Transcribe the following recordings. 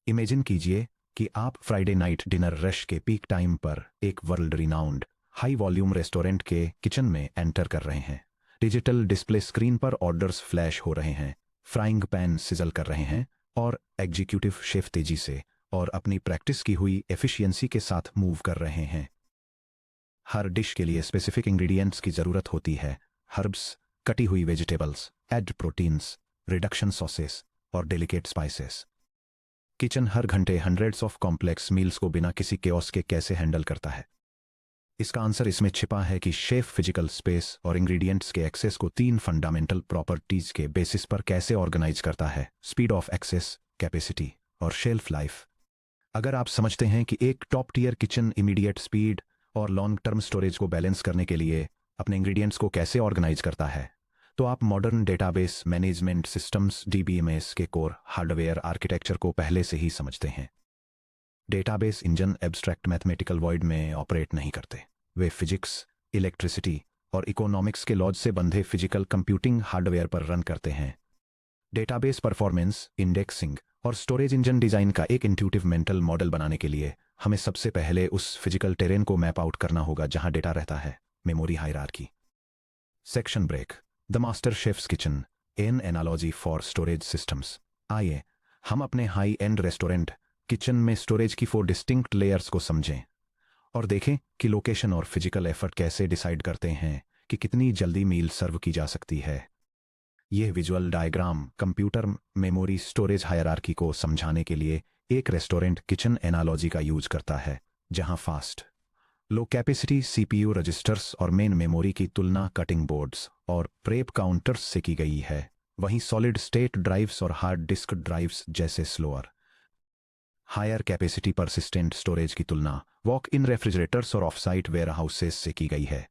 Imagine कीजिए कि आप फ्राइडे नाइट डिनर रश के पीक टाइम पर एक world renowned high volume restaurant के किचन में एंटर कर रहे हैं। डिजिटल डिस्प्ले स्क्रीन पर ऑर्डर्स फ्लैश हो रहे हैं, फ्राइंग पैन सिजल कर रहे हैं और एग्जीक्यूटिव शेफ तेजी से और अपनी प्रैक्टिस की हुई एफिशिएंसी के साथ मूव कर रहे हैं। हर डिश के लिए स्पेसिफिक इंग्रेडिएंट्स की ज़रूरत होती है। हर्ब्स, कटी हुई vegetables, add proteins, reduction sauces और डेलिकेट स्पाइसेस। किचन हर घंटे हंड्रेड्स ऑफ कॉम्प्लेक्स मील्स को बिना किसी केओस के कैसे हैंडल करता है? इसका आंसर इसमें छिपा है कि शेफ फिजिकल स्पेस और इंग्रेडिएंट्स के एक्सेस को 3 फंडामेंटल प्रॉपर्टीज के बेसिस पर कैसे ऑर्गेनाइज करता है: स्पीड ऑफ एक्सेस, कैपेसिटी और शेल्फ लाइफ। अगर आप समझते हैं कि एक top tier kitchen immediate speed और लॉन्ग टर्म स्टोरेज को बैलेंस करने के लिए अपने इंग्रेडिएंट्स को कैसे ऑर्गेनाइज करता है, तो आप modern database management systems DBMS के कोर हार्डवेयर आर्किटेक्चर को पहले से ही समझते हैं। Database engine abstract mathematical void में ऑपरेट नहीं करते। वे फिजिक्स, इलेक्ट्रिसिटी और इकोनॉमिक्स के लॉज से बंधे फिजिकल कंप्यूटिंग हार्डवेयर पर रन करते हैं। डेटाबेस परफॉर्मेंस, इंडेक्सिंग और स्टोरेज इंजन डिजाइन का एक इंट्यूटिव मेंटल मॉडल बनाने के लिए हमें सबसे पहले उस फिजिकल टेरेन को मैप आउट करना होगा जहां डेटा रहता है। Memory hierarchy. Section break, the master chef's kitchen, an analogy for storage systems. आइए हम अपने हाई एंड रेस्टोरेंट किचन में स्टोरेज की 4 डिस्टिंक्ट लेयर्स को समझें और देखें कि लोकेशन और फिजिकल एफर्ट कैसे डिसाइड करते हैं कि कितनी जल्दी मील सर्व की जा सकती है। यह visual diagram computer memory storage hierarchy को समझाने के लिए एक रेस्टोरेंट किचन एनालॉजी का यूज करता है, जहां fast low capacity CPU registers और मेन मेमोरी की तुलना कटिंग बोर्ड्स और प्रेप काउंटर्स से की गई है, वहीं सॉलिड स्टेट ड्राइव्स और हार्ड डिस्क ड्राइव्स जैसे slower higher capacity persistent storage की तुलना वॉक इन रेफ्रिजरेटर्स और ऑफसाइट वेयरहाउसेस से की गई है।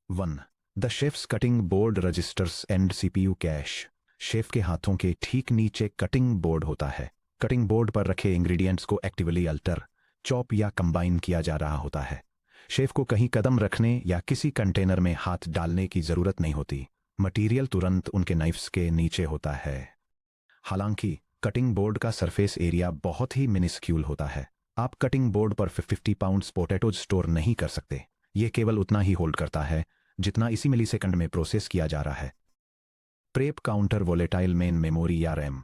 1. The chefs cutting board registers and CPU cache. Chef के हाथों के ठीक नीचे कटिंग बोर्ड होता है। कटिंग बोर्ड पर रखे इंग्रेडिएंट्स को एक्टिवली अल्टर, चॉप या कंबाइन किया जा रहा होता है। शेफ को कहीं कदम रखने या किसी कंटेनर में हाथ डालने की जरूरत नहीं होती। मटेरियल तुरंत उनके नाइफ्स के नीचे होता है। हालांकि कटिंग बोर्ड का सरफेस एरिया बहुत ही मिनिस्क्यूल होता है। आप कटिंग बोर्ड पर 50 पाउंड्स पोटैटोज स्टोर नहीं कर सकते। यह केवल उतना ही होल्ड करता है जितना इसी मिलीसेकंड में प्रोसेस किया जा रहा है। Prep counter volatile main memory या रैम।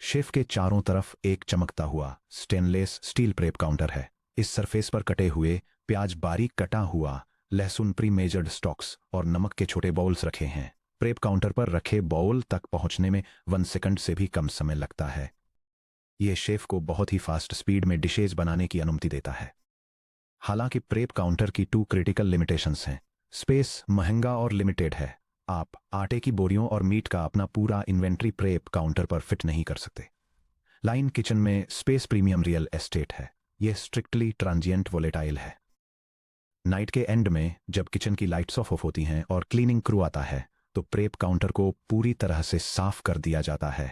शेफ के चारों तरफ एक चमकता हुआ स्टेनलेस स्टील प्रेप काउंटर है। इस सरफेस पर कटे हुए प्याज, बारीक कटा हुआ लहसुन, प्री मेजर्ड स्टॉक्स और नमक के छोटे बाउल्स रखे हैं। प्रेप काउंटर पर रखे बाउल तक पहुंचने में 1 सेकंड से भी कम समय लगता है। यह शेफ को बहुत ही फास्ट स्पीड में डिशेज बनाने की अनुमति देता है। हालांकि प्रेप काउंटर की 2 क्रिटिकल लिमिटेशंस हैं। स्पेस महंगा और लिमिटेड है। आप आटे की बोरियों और मीट का अपना पूरा इन्वेंट्री प्रेप काउंटर पर फिट नहीं कर सकते। लाइन किचन में स्पेस प्रीमियम रियल एस्टेट है। यह स्ट्रिक्टली ट्रांजिएंट वोलेटाइल है। नाइट के एंड में जब किचन की लाइट्स ऑफ होती हैं और क्लीनिंग क्रू आता है तो प्रेप काउंटर को पूरी तरह से साफ कर दिया जाता है।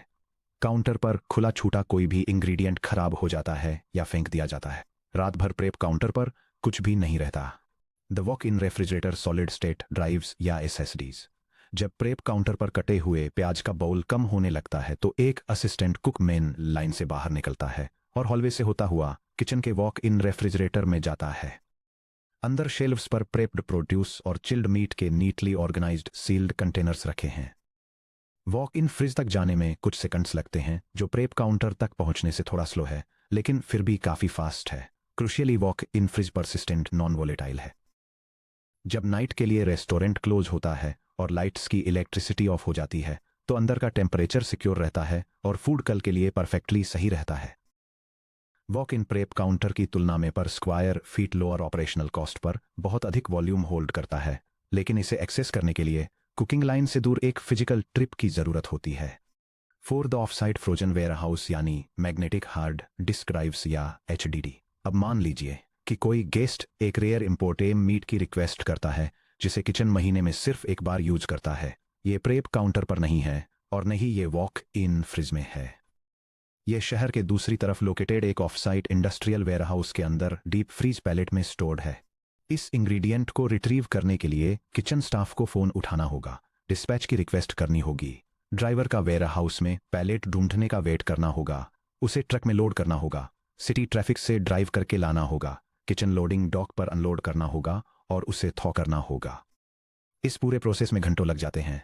काउंटर पर खुला छूटा कोई भी इंग्रेडिएंट खराब हो जाता है या फेंक दिया जाता है। रात भर प्रेप काउंटर पर कुछ भी नहीं रहता। The walk in refrigerator solid state drives या एसएसडीज। जब प्रेप काउंटर पर कटे हुए प्याज का बाउल कम होने लगता है तो एक असिस्टेंट कुक मेन लाइन से बाहर निकलता है और हॉलवे से होता हुआ किचन के वॉक इन रेफ्रिजरेटर में जाता है। अंदर शेल्व्स पर प्रेप्ड प्रोड्यूस और चिल्ड मीट के नीटली ऑर्गेनाइज्ड सील्ड कंटेनर्स रखे हैं। वॉक इन फ्रिज तक जाने में कुछ सेकंड्स लगते हैं, जो प्रेप काउंटर तक पहुंचने से थोड़ा स्लो है, लेकिन फिर भी काफी फास्ट है। Crucially walk in fridge persistent non volatile है। जब नाइट के लिए रेस्टोरेंट क्लोज होता है और लाइट्स की इलेक्ट्रिसिटी ऑफ हो जाती है तो अंदर का टेम्परेचर सिक्योर रहता है और फूड कल के लिए परफेक्टली सही रहता है। वॉक इन प्रेप काउंटर की तुलना में पर square feet lower operational cost per बहुत अधिक वॉल्यूम होल्ड करता है, लेकिन इसे एक्सेस करने के लिए कुकिंग लाइन से दूर एक फिजिकल ट्रिप की जरूरत होती है। For the offsite frozen warehouse यानी मैग्नेटिक हार्ड डिस्क ड्राइव्स या एचडीडी। अब मान लीजिए कि कोई गेस्ट एक रेयर इंपोर्टेड मीट की रिक्वेस्ट करता है जिसे किचन महीने में सिर्फ एक बार यूज करता है। ये प्रेप काउंटर पर नहीं है और नहीं ये वॉक इन फ्रिज में है। यह शहर के दूसरी तरफ लोकेटेड एक ऑफसाइट इंडस्ट्रियल वेयरहाउस के अंदर डीप फ्रीज पैलेट में स्टोर्ड है। इस इंग्रेडिएंट को रिट्रीव करने के लिए किचन स्टाफ को फोन उठाना होगा, डिस्पैच की रिक्वेस्ट करनी होगी, ड्राइवर का वेयरहाउस में पैलेट ढूंढने का वेट करना होगा उसे ट्रक में लोड करना होगा, सिटी ट्रैफिक से ड्राइव करके लाना होगा, किचन लोडिंग डॉक पर अनलोड करना होगा और उसे थॉ करना होगा। इस पूरे प्रोसेस में घंटों लग जाते हैं।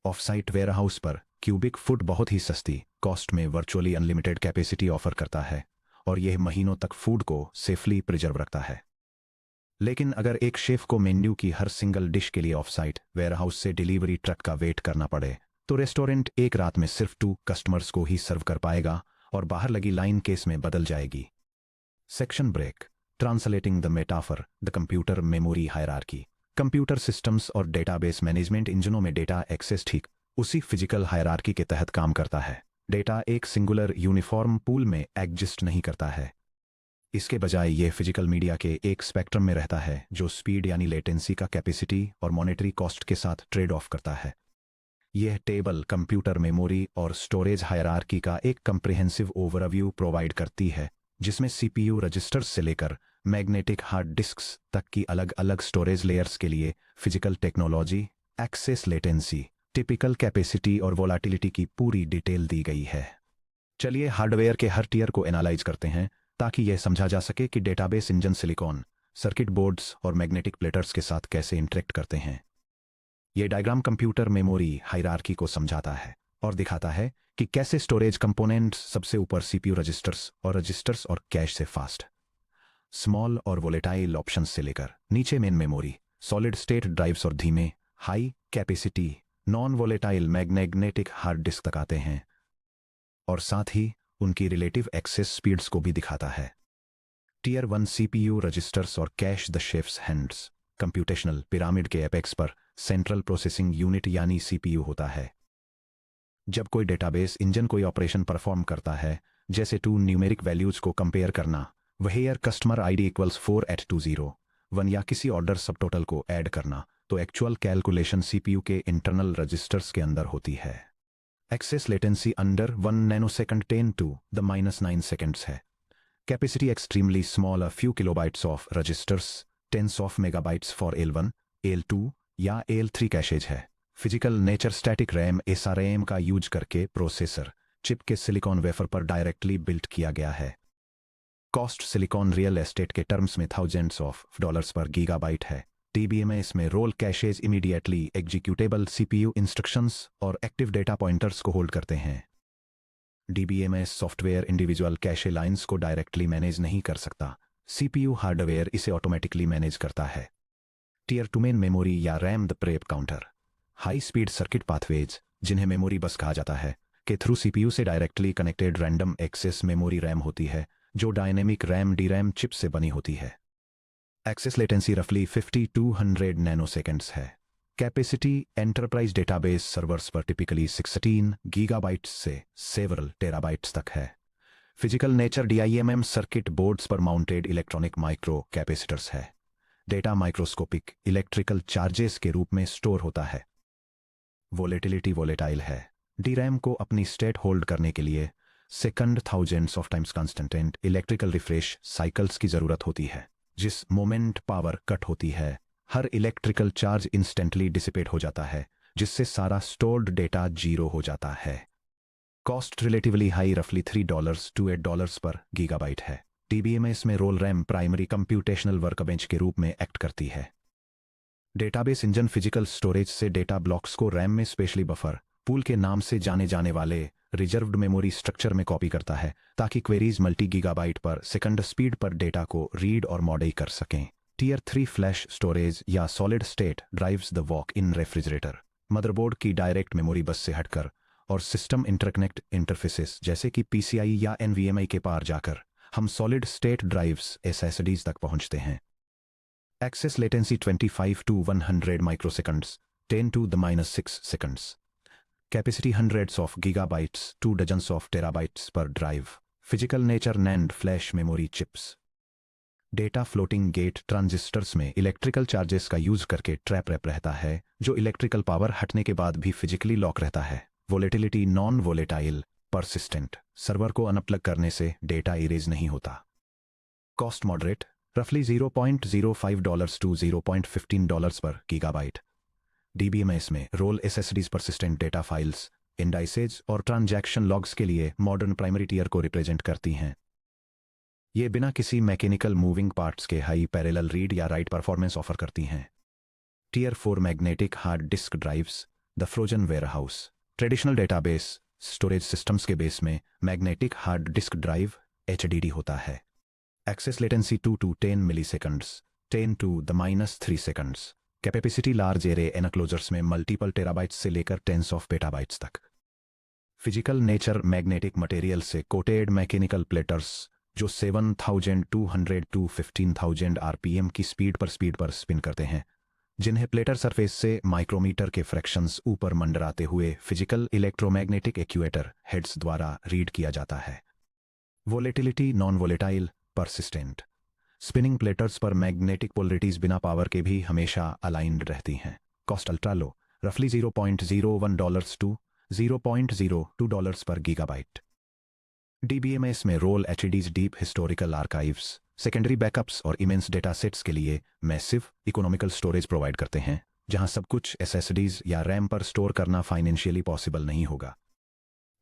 ऑफ साइट वेयरहाउस पर क्यूबिक फुट बहुत ही सस्ती कॉस्ट में वर्चुअली अनलिमिटेड कैपेसिटी ऑफर करता है और यह महीनों तक फूड को सेफली प्रिजर्व रखता है। लेकिन अगर एक शेफ को मेन्यू की हर सिंगल डिश के लिए ऑफ साइट वेयरहाउस से डिलीवरी ट्रक का वेट करना पड़े तो रेस्टोरेंट एक रात में सिर्फ 2 कस्टमर्स को ही सर्व कर पाएगा और बाहर लगी लाइन केस में बदल जाएगी। Section break. Translating the metaphor the computer memory hierarchy. Computer systems और डेटाबेस मैनेजमेंट इंजनों में डेटा एक्सेस ठीक उसी फिजिकल हायरार्की के तहत काम करता है। डेटा एक सिंगुलर यूनिफॉर्म पूल में एग्जिस्ट नहीं करता है। इसके बजाय यह फिजिकल मीडिया के एक स्पेक्ट्रम में रहता है जो स्पीड यानी लेटेंसी का कैपेसिटी और मॉनेटरी कॉस्ट के साथ ट्रेड ऑफ करता है। यह टेबल कंप्यूटर मेमोरी और स्टोरेज हायरार्की का एक कंप्रिहेंसिव ओवरव्यू प्रोवाइड करती है जिसमें सीपीयू रजिस्टर्स से लेकर मैग्नेटिक हार्ड डिस्क्स तक की अलग अलग स्टोरेज लेयर्स के लिए physical technology, access latency, typical capacity और वोलाटिलिटी की पूरी डिटेल दी गई है। चलिए हार्डवेयर के हर टियर को एनालाइज करते हैं ताकि यह समझा जा सके कि database engine silicon, circuit boards और मैग्नेटिक प्लेटर्स के साथ कैसे इंटरेक्ट करते हैं। यह डायग्राम कंप्यूटर मेमोरी हायरार्की को समझाता है और दिखाता है कि कैसे स्टोरेज कंपोनेंट्स सबसे ऊपर सीपीयू रजिस्टर्स और कैश से फास्ट, स्मॉल और वोलेटाइल ऑप्शंस से लेकर नीचे main memory, solid state drives और धीमे high capacity non volatile magnetic hard disc तक आते हैं और साथ ही उनकी रिलेटिव एक्सेस स्पीड्स को भी दिखाता है। टीयर 1 सीपीयू रजिस्टर्स और cash the chefs hands. Computational pyramid के एपेक्स पर सेंट्रल प्रोसेसिंग यूनिट यानी सीपीयू होता है। जब कोई डेटाबेस इंजन कोई ऑपरेशन परफॉर्म करता है जैसे 2 न्यूमेरिक वैल्यूज को कंपेयर करना, वेयर कस्टमर आईडी इक्वल्स 4@201 या किसी ऑर्डर सब टोटल को ऐड करना, तो एक्चुअल कैलकुलेशन सीपीयू के इंटरनल रजिस्टर्स के अंदर होती है। Access latency under 1 nanosecond 10 to the -9 seconds है। Capacity extremely small, a few kilobytes of registers, tens of megabytes for L1, L2 या L3 कैशेज है। Physical nature static RAM SRAM का use करके processor chip के silicon wafer पर directly built किया गया है। कॉस्ट सिलिकॉन रियल एस्टेट के टर्म्स में thousands of dollars per gigabyte है। DBMS में role caches immediately executable CPU instructions और एक्टिव डेटा पॉइंटर्स को होल्ड करते हैं। DBMS software individual cache lines को डायरेक्टली मैनेज नहीं कर सकता, सीपीयू हार्डवेयर इसे ऑटोमेटिकली मैनेज करता है। टीयर 2 मेन मेमोरी या RAM the prep counter. High speed circuit pathways, जिन्हें मेमोरी बस कहा जाता है, के थ्रू सीपीयू से directly connected random access memory RAM होती है जो डायनेमिक रैम DRAM चिप से बनी होती है। एक्सेस लेटेंसी रफली 50 to 100 नैनोसेकंड्स है। कैपेसिटी एंटरप्राइज डेटाबेस सर्वर्स पर टिपिकली 16 गीगाबाइट्स से सेवरल टेराबाइट्स तक है। Physical nature DIMM circuit boards पर माउंटेड इलेक्ट्रॉनिक माइक्रो कैपेसिटर्स है। डेटा माइक्रोस्कोपिक इलेक्ट्रिकल चार्जेस के रूप में स्टोर होता है। वोलेटिलिटी वोलेटाइल है। DRAM को अपनी स्टेट होल्ड करने के लिए second thousands of times constant electrical refresh cycles की जरूरत होती है। जिस मोमेंट पावर कट होती है, हर इलेक्ट्रिकल चार्ज इंस्टेंटली डिसिपेट हो जाता है, जिससे सारा स्टोर्ड डेटा जीरो हो जाता है। कॉस्ट रिलेटिवली हाई, रफली $3 to $8 पर गीगाबाइट है। DBMS में role RAM primary computational workbench के रूप में एक्ट करती है। डेटाबेस इंजन फिजिकल स्टोरेज से डेटा ब्लॉक्स को रैम में स्पेशली बफर पूल के नाम से जाने जाने वाले रिजर्व्ड मेमोरी स्ट्रक्चर में कॉपी करता है ताकि queries multi gigabyte per second speed पर डेटा को रीड और मॉडिफाई कर सकें। टीयर 3 फ्लैश स्टोरेज या solid state drives the walk in refrigerator. Motherboard की डायरेक्ट मेमोरी बस से हटकर और सिस्टम इंटरकनेक्ट इंटरफेसेस जैसे कि PCI या NVMe के पार जाकर हम सॉलिड स्टेट ड्राइव्स SSDs तक पहुंचते हैं। Access latency 25 to 100 microseconds, 10 to the -6 seconds। Capacity hundreds of gigabytes to dozens of terabytes per drive। Physical nature NAND flash memory chips. Data floating gate transistors में electrical charges का use करके trap wrap रहता है जो electrical power हटने के बाद भी फिजिकली लॉक रहता है। Volatility non volatile persistent. Server को अनप्लग करने से डेटा इरेज नहीं होता। कॉस्ट मॉडरेट, रफली $0.05 to $0.15 पर गीगाबाइट। DBMS में role SSDs persistent data files indices और ट्रांजैक्शन लॉग्स के लिए मॉडर्न प्राइमरी टियर को रिप्रेजेंट करती हैं। ये बिना किसी मैकेनिकल मूविंग पार्ट्स के हाई पैरेलल रीड या राइट परफॉर्मेंस ऑफर करती हैं। Tier 4 magnetic hard disk drives, the frozen warehouse. Traditional database storage systems के बेस में magnetic hard disk drive HDD होता है। Access latency 2 to 10 milliseconds, 10 to the -3 seconds. Capacity large array enclosures में multiple terabytes से लेकर tense of petabytes तक। Physical nature magnetic material से coated mechanical platters जो 7200 to 15,000 RPM की स्पीड पर स्पिन करते हैं, जिन्हें प्लेटर सरफेस से माइक्रोमीटर के फ्रैक्शंस ऊपर मंडराते हुए फिजिकल इलेक्ट्रोमैग्नेटिक एक्यूएटर हेड्स द्वारा रीड किया जाता है। Volatility non volatile persistent. Spinning platters पर मैग्नेटिक पोलरिटीज बिना पावर के भी हमेशा अलाइंड रहती हैं। कॉस्ट अल्ट्रा लो, रफली $0.01 to $0.02 पर गीगाबाइट। DBMS में role HDDs deep historical archives, secondary backups और इमेंस डेटा सेट्स के लिए मैसिव इकोनॉमिकल स्टोरेज प्रोवाइड करते हैं, जहां सब कुछ SSDs या रैम पर स्टोर करना फाइनेंशियली पॉसिबल नहीं होगा।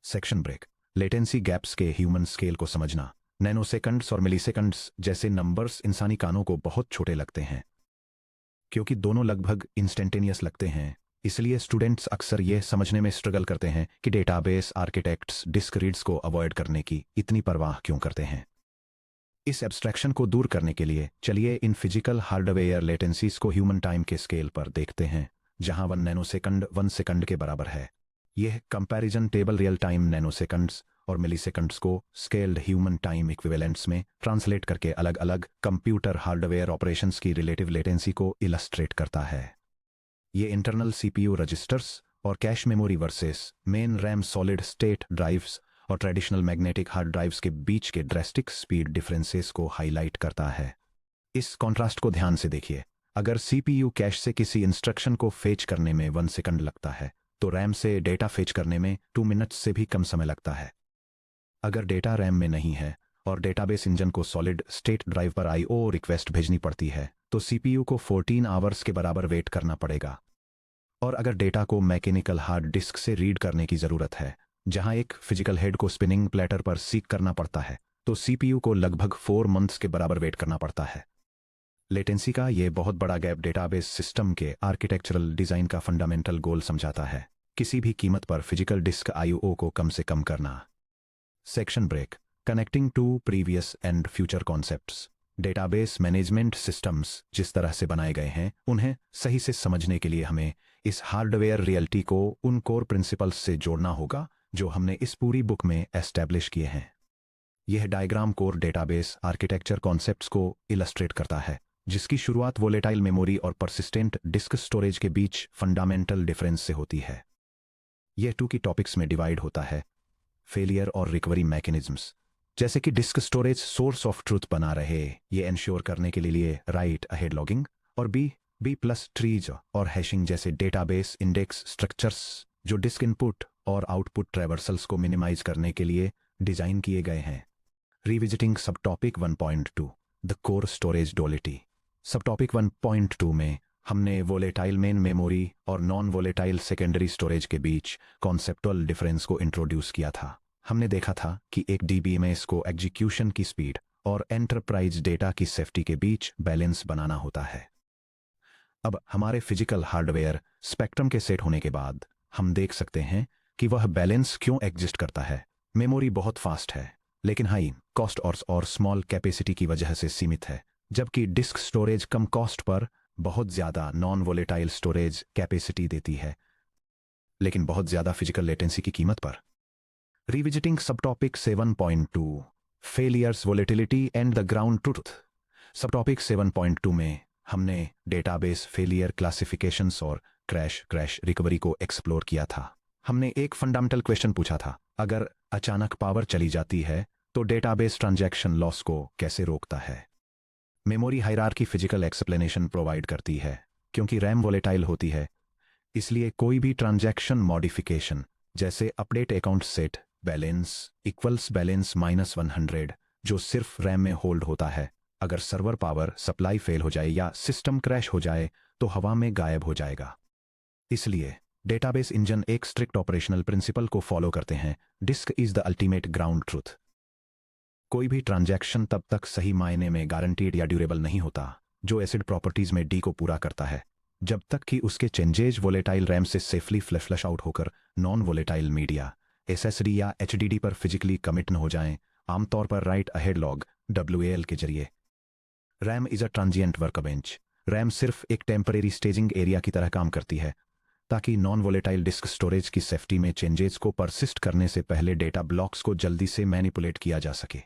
Section break. लेटेंसी गैप्स के ह्यूमन स्केल को समझना। नैनोसेकंड्स और मिलीसेकंड्स जैसे नंबर्स इंसानी कानों को बहुत छोटे लगते हैं। क्योंकि दोनों लगभग इंस्टेंटेनियस लगते हैं, इसलिए स्टूडेंट्स अक्सर ये समझने में स्ट्रगल करते हैं कि डेटाबेस आर्किटेक्ट्स डिस्क रीड्स को अवॉइड करने की इतनी परवाह क्यों करते हैं। इस एब्स्ट्रैक्शन को दूर करने के लिए चलिए इन फिजिकल हार्डवेयर लेटेंसीज को ह्यूमन टाइम के स्केल पर देखते हैं, जहां 1 नैनोसेकंड 1 सेकंड के बराबर है। यह कंपैरिजन टेबल रियल टाइम नैनोसेकंड्स और मिलीसेकंड्स को स्केल्ड ह्यूमन टाइम इक्विवेलेंट्स में ट्रांसलेट करके अलग अलग कंप्यूटर हार्डवेयर ऑपरेशंस की रिलेटिव लेटेंसी को इलस्ट्रेट करता है। ये इंटरनल CPU रजिस्टर्स और cache memory versus main RAM solid state drives और ट्रेडिशनल मैग्नेटिक हार्ड ड्राइव्स के बीच के ड्रेस्टिक स्पीड डिफरेंसेस को हाईलाइट करता है। इस कॉन्ट्रास्ट को ध्यान से देखिए। अगर CPU कैश से किसी इंस्ट्रक्शन को फेच करने में 1 सेकंड लगता है, तो रैम से डेटा फेच करने में 2 मिनट्स से भी कम समय लगता है। अगर डेटा रैम में नहीं है और डेटाबेस इंजन को सॉलिड स्टेट ड्राइव पर IO रिक्वेस्ट भेजनी पड़ती है, तो CPU को 14 आवर्स के बराबर वेट करना पड़ेगा। और अगर डेटा को मैकेनिकल हार्ड डिस्क से रीड करने की ज़रूरत है, जहां एक फिजिकल हेड को स्पिनिंग प्लेटर पर सीक करना पड़ता है, तो CPU को लगभग 4 मंथ्स के बराबर वेट करना पड़ता है। लेटेंसी का ये बहुत बड़ा गैप डेटाबेस सिस्टम के आर्किटेक्चरल डिज़ाइन का फंडामेंटल गोल समझाता है, किसी भी कीमत पर फिजिकल डिस्क IO को कम से कम करना। Section break. Connecting to previous and future concepts. Database management systems जिस तरह से बनाए गए हैं, उन्हें सही से समझने के लिए हमें इस हार्डवेयर रियलिटी को उन कोर प्रिंसिपल्स से जोड़ना होगा जो हमने इस पूरी बुक में एस्टैब्लिश किए हैं। यह diagram core database architecture concepts को इलस्ट्रेट करता है, जिसकी शुरुआत वोलेटाइल मेमोरी और परसिस्टेंट डिस्क स्टोरेज के बीच फंडामेंटल डिफरेंस से होती है। यह 2 की टॉपिक्स में डिवाइड होता है, फेलियर और रिकवरी मैकेनिज्म्स। जैसे कि disk storage source of truth बना रहे, ये इंश्योर करने के लिए राइट अहेड लॉगिंग और B+ ट्रीज और हैशिंग जैसे डेटाबेस इंडेक्स स्ट्रक्चर्स जो डिस्क इनपुट और आउटपुट ट्रैवर्सल्स को मिनिमाइज करने के लिए डिजाइन किए गए हैं। रिविजिटिंग सब topic 1.2 the core storage duality. सब टॉपिक 1.2 में हमने वोलेटाइल मेन मेमोरी और नॉन वोलेटाइल सेकेंडरी स्टोरेज के बीच कॉन्सेप्टुअल डिफरेंस को इंट्रोड्यूस किया था। हमने देखा था कि एक DBMS को एग्जीक्यूशन की स्पीड और एंटरप्राइज डेटा की सेफ्टी के बीच बैलेंस बनाना होता है। अब हमारे फिजिकल हार्डवेयर स्पेक्ट्रम के सेट होने के बाद हम देख सकते हैं कि वह बैलेंस क्यों एग्जिस्ट करता है। मेमोरी बहुत फास्ट है, लेकिन हाई कॉस्ट और स्मॉल कैपेसिटी की वजह से सीमित है, जबकि डिस्क स्टोरेज कम कॉस्ट पर बहुत ज़्यादा नॉन वोलेटाइल स्टोरेज कैपेसिटी देती है, लेकिन बहुत ज़्यादा फिजिकल लेटेंसी की कीमत पर। रिविजिटिंग सब topic 7.2 failures volatility and the ground truth. सब टॉपिक 7.2 में हमने डेटाबेस फेलियर क्लासिफिकेशंस और क्रैश रिकवरी को एक्सप्लोर किया था। हमने एक फंडामेंटल क्वेश्चन पूछा था, अगर अचानक पावर चली जाती है तो डेटाबेस ट्रांजैक्शन लॉस को कैसे रोकता है। Memory hierarchy physical explanation provide करती है। क्योंकि रैम वोलेटाइल होती है, इसलिए कोई भी ट्रांजैक्शन मॉडिफिकेशन जैसे update account set balance equals balance -100 जो सिर्फ रैम में होल्ड होता है, अगर सर्वर पावर सप्लाई फेल हो जाए या सिस्टम क्रैश हो जाए तो हवा में गायब हो जाएगा। इसलिए डेटाबेस इंजन एक स्ट्रिक्ट ऑपरेशनल प्रिंसिपल को फॉलो करते हैं, disk is the ultimate ground truth. कोई भी ट्रांजैक्शन तब तक सही मायने में गारंटीड या ड्यूरेबल नहीं होता जो एसिड प्रॉपर्टीज में डी को पूरा करता है, जब तक कि उसके चेंजेज वोलेटाइल रैम से सेफली फ्लश आउट होकर नॉन वोलेटाइल मीडिया एसएसडी या एचडीडी पर फिजिकली कमिट न हो जाएं, आमतौर पर राइट अहेड लॉग WAL के जरिए। RAM is a transient workbench. RAM सिर्फ एक टेम्परेरी स्टेजिंग एरिया की तरह काम करती है ताकि नॉन वोलेटाइल डिस्क स्टोरेज की सेफ्टी में चेंजेस को परसिस्ट करने से पहले डेटा ब्लॉक्स को जल्दी से मैनिपुलेट किया जा सके।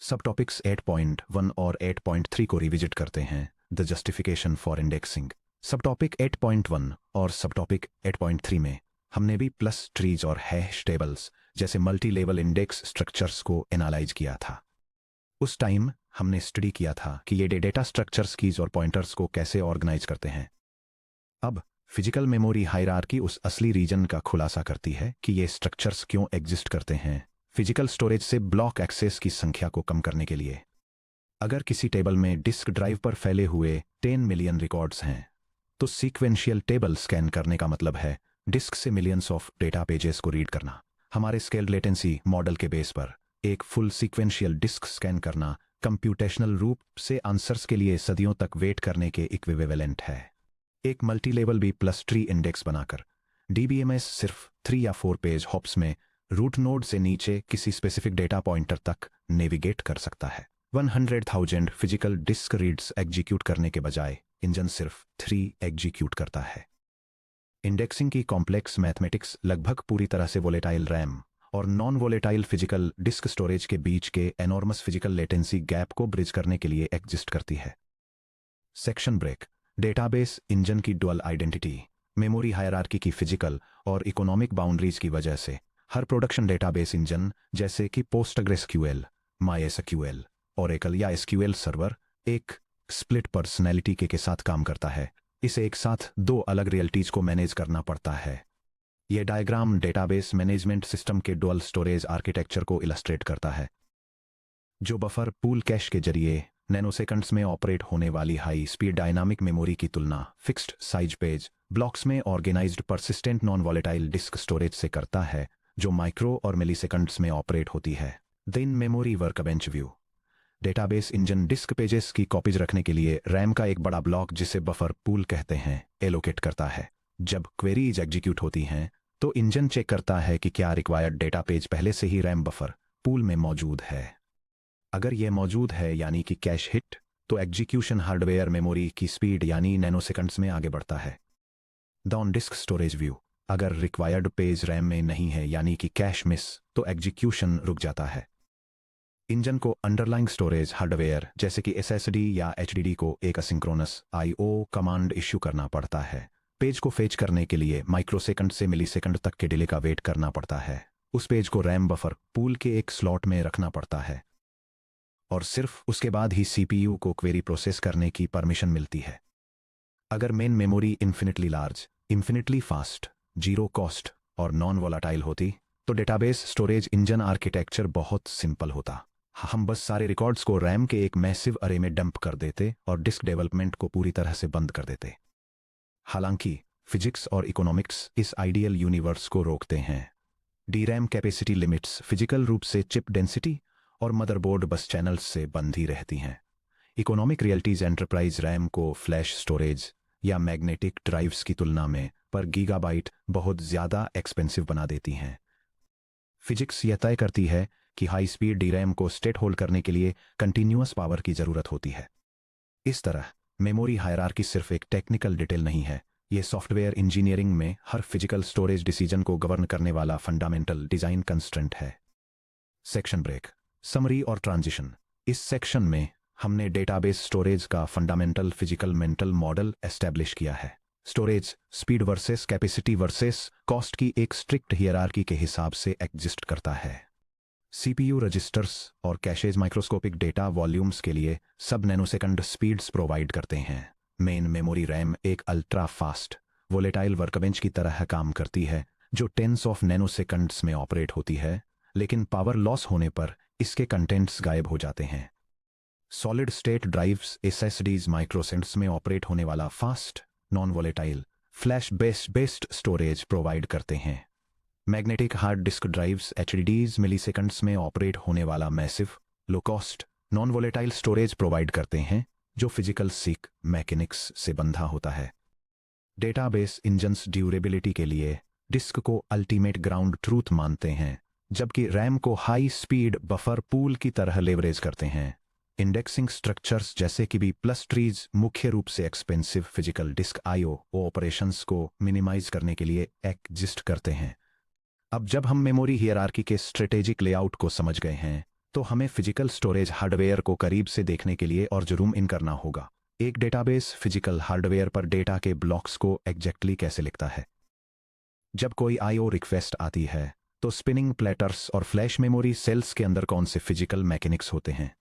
सब टॉपिक्स 8.1 और 8.3 को रिविजिट करते हैं। The justification for indexing. सब टॉपिक 8.1 और सब टॉपिक 8.3 में हमने भी प्लस ट्रीज और हैश टेबल्स जैसे मल्टी लेवल इंडेक्स स्ट्रक्चर्स को एनालाइज किया था। उस टाइम हमने स्टडी किया था कि ये डेटा स्ट्रक्चर्स कीज और पॉइंटर्स को कैसे ऑर्गेनाइज करते हैं। अब फिजिकल मेमोरी हायरार्की उस असली रीजन का खुलासा करती है कि ये स्ट्रक्चर्स क्यों एग्जिस्ट करते हैं, फिजिकल स्टोरेज से ब्लॉक एक्सेस की संख्या को कम करने के लिए। अगर किसी टेबल में डिस्क ड्राइव पर फैले हुए 10 मिलियन रिकॉर्ड्स हैं, तो सीक्वेंशियल टेबल स्कैन करने का मतलब है डिस्क से मिलियंस ऑफ डेटा पेजेस को रीड करना। हमारे स्केल्ड लेटेंसी मॉडल के बेस पर एक फुल सीक्वेंशियल डिस्क स्कैन करना कंप्यूटेशनल रूप से आंसर्स के लिए सदियों तक वेट करने के इक्विवेलेंट है। एक मल्टी लेवल भी प्लस ट्री इंडेक्स बनाकर DBMS सिर्फ 3 या 4 पेज हॉप्स में रूट नोड से नीचे किसी स्पेसिफिक डेटा पॉइंटर तक नेविगेट कर सकता है। 100,000 फिजिकल डिस्क रीड्स एग्जीक्यूट करने के बजाय इंजन सिर्फ 3 एग्जीक्यूट करता है। इंडेक्सिंग की कॉम्प्लेक्स मैथमेटिक्स लगभग पूरी तरह से वोलेटाइल रैम और non volatile physical disk storage के बीच के एनॉर्मस फिजिकल लेटेंसी गैप को ब्रिज करने के लिए एग्जिस्ट करती है। Section break. डेटाबेस इंजन की डुअल आइडेंटिटी। मेमोरी हायरार्की की फिजिकल और इकोनॉमिक बाउंड्रीज की वजह से हर प्रोडक्शन डेटाबेस इंजन जैसे कि PostgreSQL, MySQL, Oracle या SQL सर्वर एक स्प्लिट पर्सनैलिटी के साथ काम करता है। इसे एक साथ 2 अलग रियलिटीज को मैनेज करना पड़ता है। यह डायग्राम डेटाबेस मैनेजमेंट सिस्टम के डुअल स्टोरेज आर्किटेक्चर को इलस्ट्रेट करता है, जो बफर पूल कैश के जरिए नैनोसेकंड्स में ऑपरेट होने वाली हाई स्पीड डायनामिक मेमोरी की तुलना फिक्स्ड साइज पेज ब्लॉक्स में organised persistent non volatile disk storage से करता है, जो माइक्रो और मिलीसेकंड्स में ऑपरेट होती है। The in memory workbench view. Database engine disk pages की कॉपीज रखने के लिए रैम का एक बड़ा ब्लॉक जिसे बफर पूल कहते हैं एलोकेट करता है। जब क्वेरीज एग्जीक्यूट होती हैं तो इंजन चेक करता है कि क्या रिक्वायर्ड डेटा पेज पहले से ही रैम बफर पूल में मौजूद है। अगर यह मौजूद है यानी कि कैश हिट, तो एग्जीक्यूशन हार्डवेयर मेमोरी की स्पीड यानी नैनोसेकंड्स में आगे बढ़ता है। The on disk storage view. अगर रिक्वायर्ड पेज रैम में नहीं है यानी कि कैश मिस, तो एग्जीक्यूशन रुक जाता है। इंजन को अंडरलाइंग स्टोरेज हार्डवेयर जैसे कि SSD या HDD को एक असिंक्रोनस IO कमांड इश्यू करना पड़ता है। पेज को फेच करने के लिए माइक्रोसेकंड से मिलीसेकंड तक के डिले का वेट करना पड़ता है। उस पेज को रैम बफर पूल के एक स्लॉट में रखना पड़ता है और सिर्फ उसके बाद ही CPU को क्वेरी प्रोसेस करने की परमिशन मिलती है। अगर main memory infinitely large, infinitely fast, zero cost और नॉन वोलाटाइल होती, तो डेटाबेस स्टोरेज इंजन आर्किटेक्चर बहुत सिंपल होता। हम बस सारे रिकॉर्ड्स को रैम के एक मैसिव अरे में डंप कर देते और डिस्क डेवलपमेंट को पूरी तरह से बंद कर देते। हालांकि फिजिक्स और इकोनॉमिक्स इस आइडियल यूनिवर्स को रोकते हैं। DRAM कैपेसिटी लिमिट्स फिजिकल रूप से चिप डेंसिटी और मदरबोर्ड बस चैनल्स से बंधी रहती हैं। इकोनॉमिक रियल्टीज एंटरप्राइज रैम को फ्लैश स्टोरेज या मैग्नेटिक ड्राइव्स की तुलना में पर गीगाबाइट बहुत ज़्यादा एक्सपेंसिव बना देती हैं। फिजिक्स यह तय करती है कि हाई स्पीड DRAM को स्टेट होल्ड करने के लिए कंटिन्यूअस पावर की ज़रूरत होती है। इस तरह मेमोरी हायरार्की सिर्फ एक टेक्निकल डिटेल नहीं है, ये सॉफ्टवेयर इंजीनियरिंग में हर फिजिकल स्टोरेज डिसीजन को गवर्न करने वाला फंडामेंटल डिज़ाइन कंस्ट्रेंट है। Section break. समरी और ट्रांजिशन। इस सेक्शन में हमने डेटाबेस स्टोरेज का fundamental physical mental model establish किया है। Storage speed versus capacity versus cost की एक स्ट्रिक्ट हियरार्की के हिसाब से एग्जिस्ट करता है। CPU रजिस्टर्स और कैशेज माइक्रोस्कोपिक डेटा वॉल्यूम्स के लिए सब नैनोसेकंड स्पीड्स प्रोवाइड करते हैं। मेन मेमोरी रैम एक अल्ट्रा फास्ट वोलेटाइल वर्कबेंच की तरह काम करती है जो टेंस ऑफ नैनोसेकंड्स में ऑपरेट होती है, लेकिन पावर लॉस होने पर इसके कंटेंट्स गायब हो जाते हैं। Solid state drives SSDs microseconds में ऑपरेट होने वाला fast non volatile flash based storage provide करते हैं। Magnetic hard disk drives HDDs milliseconds में ऑपरेट होने वाला massive low cost non volatile storage provide करते हैं जो फिजिकल सीक मैकेनिक्स से बंधा होता है। डेटाबेस इंजन्स ड्यूरेबिलिटी के लिए डिस्क को अल्टीमेट ग्राउंड ट्रूथ मानते हैं, जबकि रैम को हाई स्पीड बफर पूल की तरह लेवरेज करते हैं। इंडेक्सिंग स्ट्रक्चर्स जैसे कि बी प्लस ट्रीज मुख्य रूप से expensive physical disk IO operations को मिनिमाइज करने के लिए एग्जिस्ट करते हैं। अब जब हम मेमोरी हियरार्की के स्ट्रेटेजिक लेआउट को समझ गए हैं, तो हमें फिजिकल स्टोरेज हार्डवेयर को करीब से देखने के लिए और जूम इन करना होगा। एक डेटाबेस फिजिकल हार्डवेयर पर डेटा के ब्लॉक्स को एग्जैक्टली कैसे लिखता है। जब कोई आईओ रिक्वेस्ट आती है, तो स्पिनिंग प्लेटर्स और फ्लैश मेमोरी सेल्स के अंदर कौन से फिजिकल मैकेनिक्स होते हैं।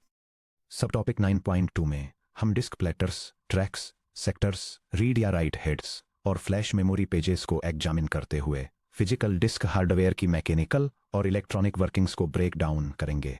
सब टॉपिक 9.2 में हम disk platters, tracks, sectors, read या राइट हेड्स और फ्लैश मेमोरी पेजेस को एग्जामिन करते हुए फिजिकल डिस्क हार्डवेयर की मैकेनिकल और इलेक्ट्रॉनिक वर्किंग्स को ब्रेक डाउन करेंगे।